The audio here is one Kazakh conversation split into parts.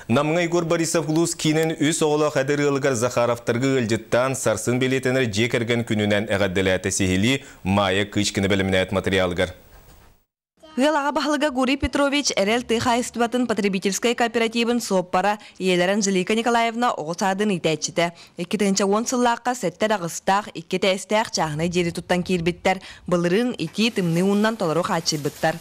Намга Игорь Борисов Лус кинен үс оғылы қадырылығар Захаровтарғы өлжіттан сарсын белетенер жекерген күнінен әғадделәті сихили майы күшкіні білімінәет материалығар. Гылаға бағылыға Гурий Петрович әрел тыға истибатын потребительской кооперативын соппара елерін Жилика Николаевна оғысадын итәтчіті. 2010 сыллаққа сәттер ағыстақ, 2 тәстәқ чағына жері тұттан кербеттер, бұлырын ити тымны ұннан толару қачы бұттар.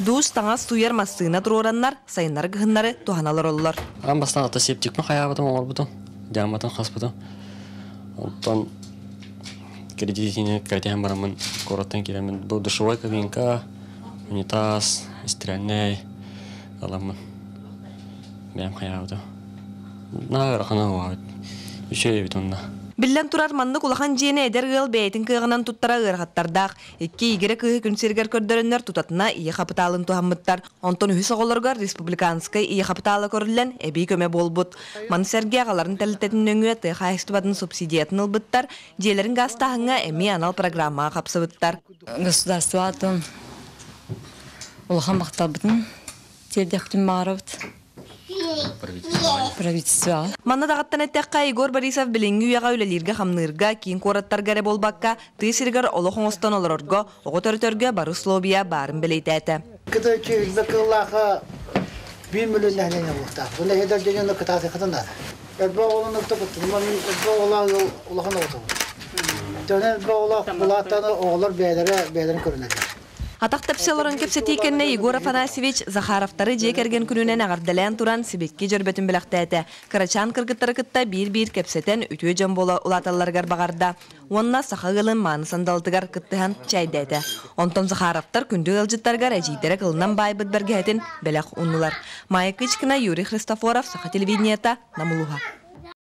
Дұш таңас туяр массына тұрураннар, сайынлары ғыннары туғаналар олылар. Бастан ата септикпін қаябытым оғыр бұтым, дяматын қас бұтым. Онтан кредитіне кредитен барамын, қораттан келемін. Бұл душевой кабинка, унитаз, стиральный, аламын. Бәм қаябытым. Нағыр қана оғыр, үші бітонна. Биллен турар манны кулахан жиene эдер гыл бейтин кыгынан туттара ыргаттардак, эки игере кыгы күнсергер көрдөрөннөр тутатына ие капиталын тухаммыттар. Онтон үс оголоргар республиканскай ие капиталы көрүлен эби көмө болбут. Мансерге агаларын телтетин өңүө тыга эстубатын субсидиятын ылбыттар, жээлерин гастахыңа эми анал программага капсыбыттар. Государствотун улахан макталбытын тердектин маарабыт. Правительство. Манна дагаттан эттекка Игорь Борисов билинги уяга үлелирге хамнырга кийин кораттаргаре болбакка тысыргар олохоңостон олорорго оготөртөргө бары условия барын билетете. Кытычы закыллаха 1 миллион нәһлене булта. Буны хедер дегенде кытасы хатында. Бу оланы топты, бу оланы улахан оту. Төнен бу олак булаттаны оглар бәйләрен көрүнәләр. Атақ тәпселерін кепсеті екенне Егор Афанасьевич Захаровтары жекерген күнінен ағардалайын туран Сибекке жөрбетін біліқті әті. Карачан кыргыттары кытта бір кепсетен үтіе жан бола улаталарғар бағарда. Онна сақығылын манысандалтығар кыттыған чайды әті. Онтон Захаровтар күнді ғылжыттарғар әжейдері қылынан байбыт бәрге әтін біліқ ұнылар. Майы Кычкина, Юрий Христофоров, Саха телевидениета, Намулуға.